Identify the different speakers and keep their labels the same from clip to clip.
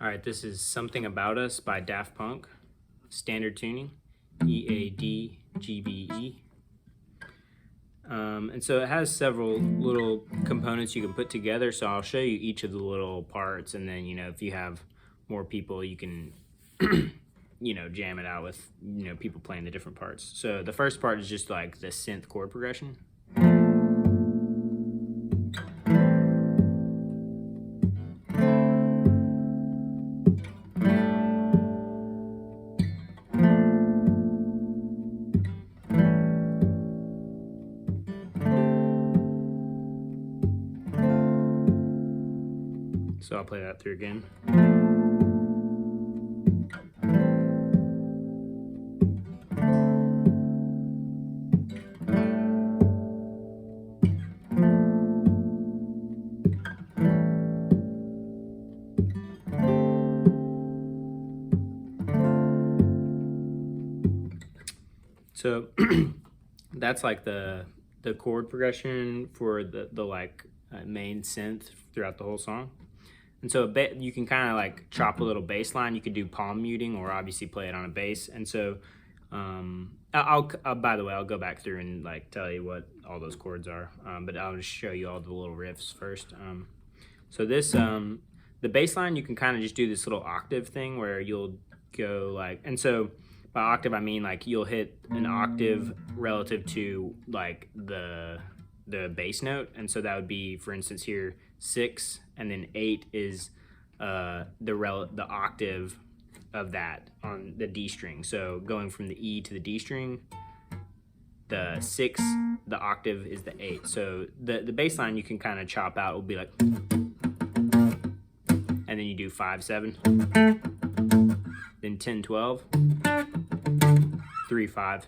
Speaker 1: All right, this is Something About Us by Daft Punk, standard tuning, E, A, D, G, B, E. And so it has several little components you can put together, so I'll show you each of the little parts, and then, if you have more people, you can, jam it out with, people playing the different parts. So the first part is just like the synth chord progression. So I'll play that through again. So that's like the chord progression for the main synth throughout the whole song. And so you can kind of like chop a little bass line. You could do palm muting or obviously play it on a bass. And so by the way, I'll go back through and like tell you what all those chords are. But I'll just show you all the little riffs first. So this, the bass line, you can kind of just do this little octave thing where you'll go like, and so by octave, I mean like you'll hit an octave relative to like the bass note. And so that would be, for instance, here 6, and then 8 is the octave of that on the D string. So going from the E to the D string, the 6, the octave is the 8. So the bass line you can kind of chop out will be like, and then you do 5, 7, then 10, 12, 3, 5.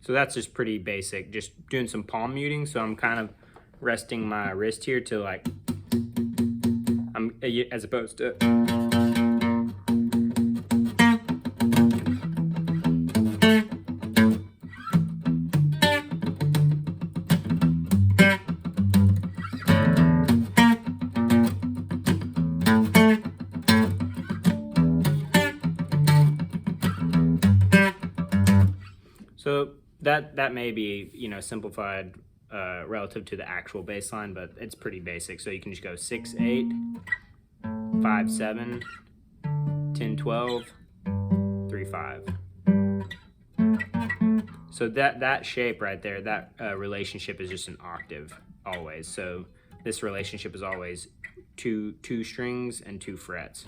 Speaker 1: So that's just pretty basic, just doing some palm muting. So I'm kind of resting my wrist here to like, as opposed to. So that may be, simplified relative to the actual bass line, but it's pretty basic. So you can just go 6, 8, 5, 7, 10, 12, 3, 5. So that shape right there, that relationship is just an octave always. So this relationship is always two strings and 2 frets.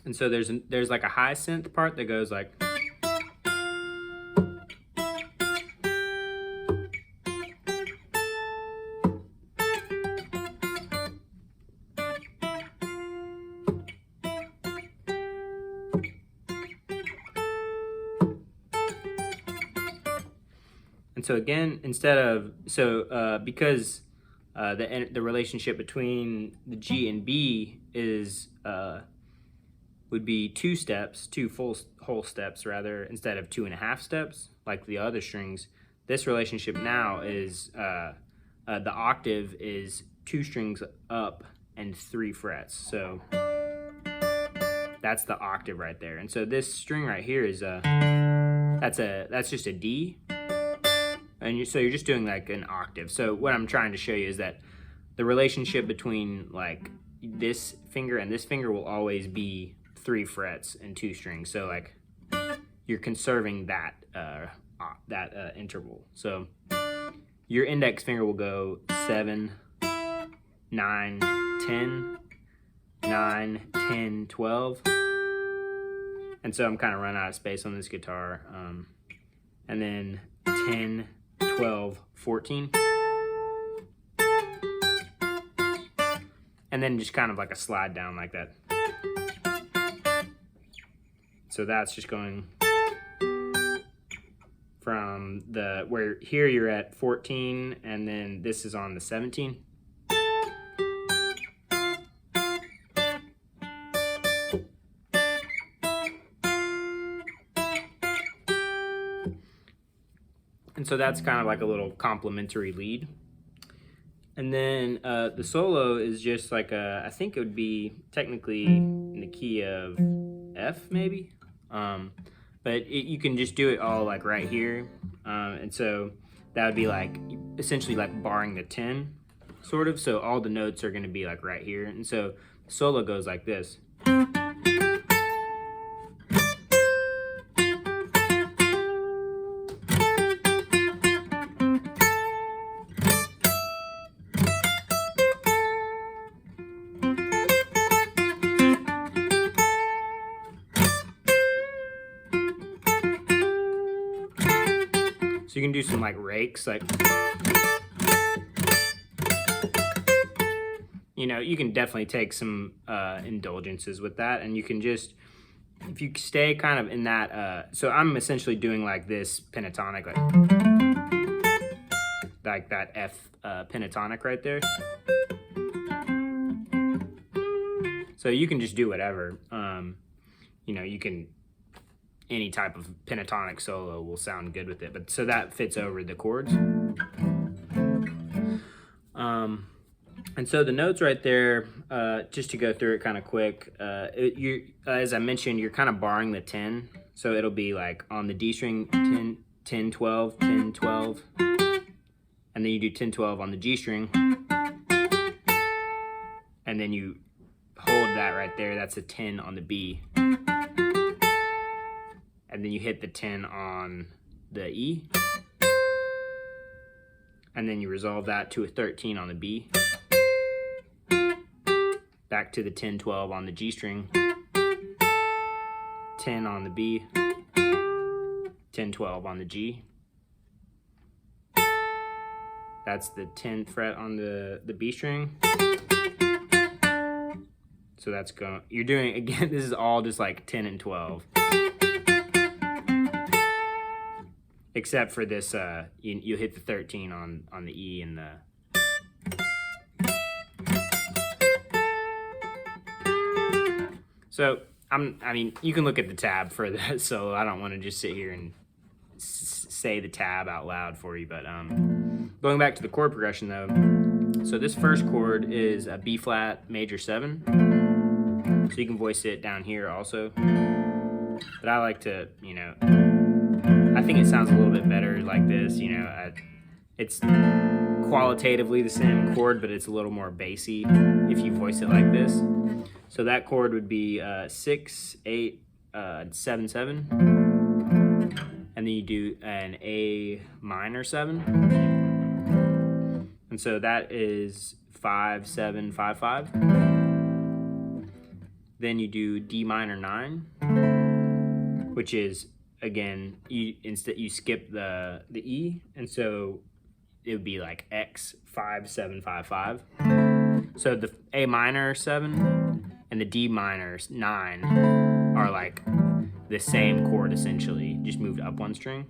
Speaker 1: And so there's like a high synth part that goes like. And so again, because the relationship between the G and B is would be 2 steps, 2 whole steps rather, instead of 2.5 steps like the other strings. This relationship now is the octave is 2 strings up and 3 frets. So that's the octave right there. And so this string right here is that's just a D. And so you're just doing like an octave. So what I'm trying to show you is that the relationship between like this finger and this finger will always be 3 frets and 2 strings. So like you're conserving that interval. So your index finger will go 7, 9, 10, 9, 10, 12. And so I'm kind of running out of space on this guitar. And then 10, 12, 14. And then just kind of like a slide down like that. So that's just going from where here you're at 14, and then this is on the 17. And so that's kind of like a little complementary lead. And then the solo is just like I think it would be technically in the key of F maybe. But you can just do it all like right here. And so that would be like essentially like barring the 10 sort of. So all the notes are going to be like right here. And so the solo goes like this. So you can do some like rakes, like, you know, you can definitely take some indulgences with that, and you can just, if you stay kind of in that, so I'm essentially doing like this pentatonic, like that F pentatonic right there. So you can just do whatever, you know, you can, any type of pentatonic solo will sound good with it, but so that fits over the chords. And so the notes right there, just to go through it kind of quick, as I mentioned, you're kind of barring the 10. So it'll be like on the D string, 10, 10, 12, 10, 12. And then you do 10, 12 on the G string. And then you hold that right there. That's a 10 on the B. And then you hit the 10 on the E. And then you resolve that to a 13 on the B. Back to the 10, 12 on the G string. 10 on the B. 10, 12 on the G. That's the 10th fret on the B string. So that's going, you're doing, again, this is all just like 10 and 12. Except for this, you hit the 13 on the E and the... So, I mean, you can look at the tab for that, so I don't want to just sit here and say the tab out loud for you, but going back to the chord progression though, so this first chord is a B flat major 7, so you can voice it down here also, but I like to, you know, I think it sounds a little bit better like this, you know, it's qualitatively the same chord, but it's a little more bassy if you voice it like this. So that chord would be 6, 8, 7, 7, and then you do an A minor 7, and so that is 5, 7, 5, 5. Then you do D minor 9, which is, again, instead you skip the E, and so it would be like X 5, 7, 5, 5. So the A minor 7 and the D minor 9 are like the same chord essentially, just moved up one string.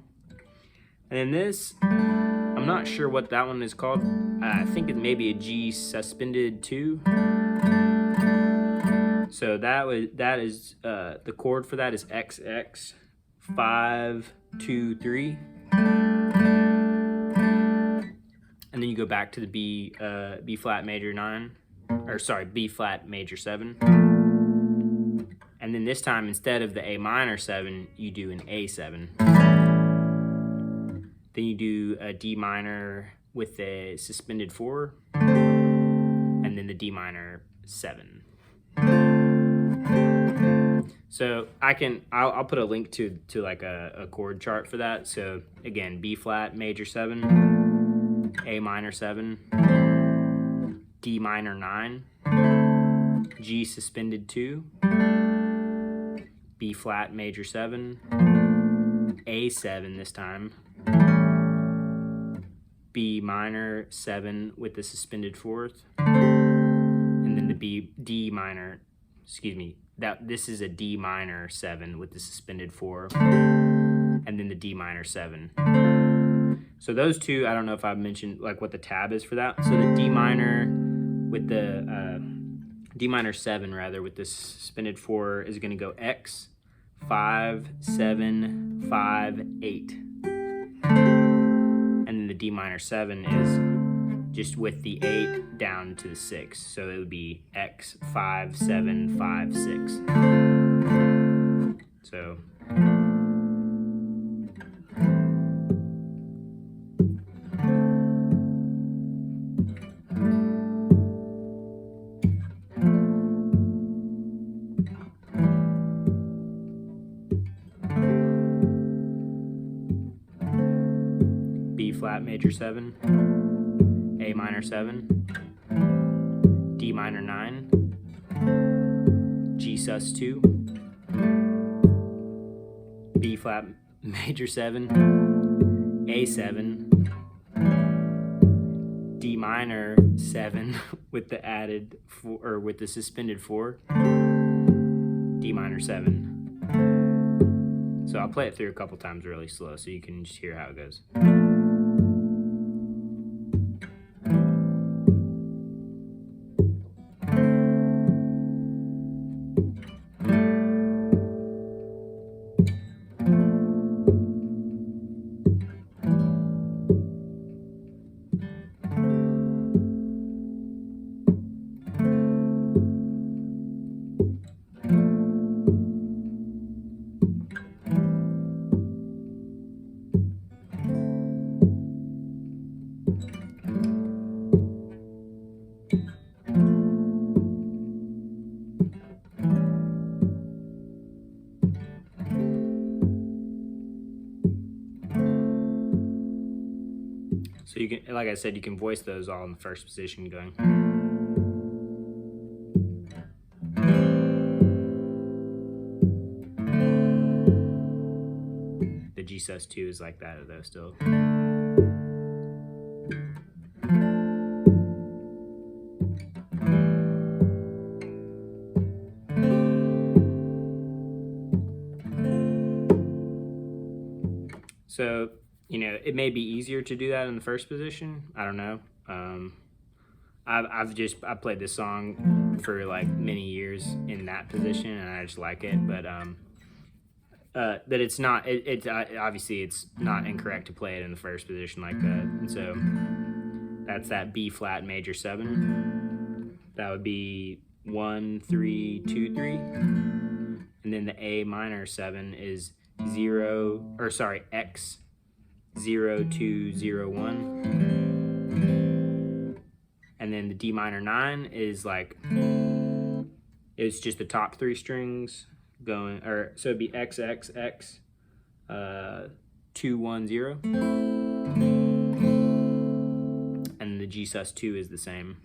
Speaker 1: And then this, I'm not sure what that one is called. I think it may be a G suspended 2. So that is the chord for that is XX 5, 2, 3. And then you go back to the B flat major 9, or sorry, B flat major 7. And then this time, instead of the A minor 7, you do an A7. Then you do a D minor with a suspended 4, and then the D minor 7. So I'll put a link to like a chord chart for that. So again, B flat major 7, A minor 7, D minor 9, G suspended 2, B flat major 7, A7 this time, B minor 7 with the suspended 4th, and then the D minor, excuse me, this is a D minor 7 with the suspended 4, and then the D minor 7. So those two, I don't know if I've mentioned like what the tab is for that. So the D minor with the D minor 7 rather with the suspended 4 is going to go X 5, 7, 5, 8. the D minor 7 is just with the 8 down to the 6. So it would be X 5 7 5 6. So B flat major 7, A minor 7, D minor 9, G sus 2, B flat major 7, A7, D minor 7 with the added or with the suspended 4, D minor 7. So I'll play it through a couple times really slow so you can just hear how it goes. So you can, like I said, you can voice those all in the first position going. The G sus 2 is like that though still. So, you know, it may be easier to do that in the first position. I don't know. I played this song for like many years in that position, and I just like it. But it's not. Obviously it's not incorrect to play it in the first position like that. And so that's that B flat major 7. That would be 1 3 2 3, and then the A minor 7 is X 0 2 0 1, and then the D minor 9 is like, it's just the top 3 strings going, or so it'd be X X X 2 1 0, and the G sus 2 is the same.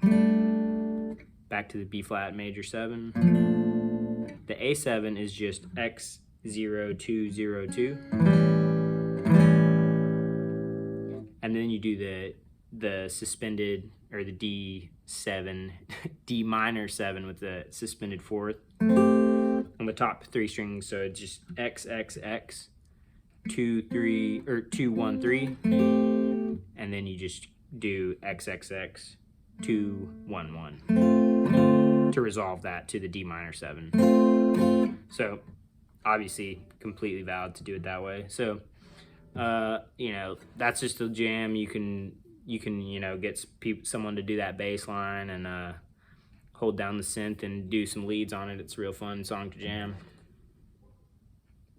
Speaker 1: Back to the B flat major 7. The A7 is just X 0 2 0 2, and then you do the suspended, or the D7 D minor 7 with the suspended 4th on the top 3 strings. So it's just X X X 2 3 or 2 1 3, and then you just do X X X 2 1 1 to resolve that to the D minor 7. So obviously completely valid to do it that way. So you know, that's just a jam. You can you know, get someone to do that bass line and hold down the synth and do some leads on it. It's a real fun song to jam.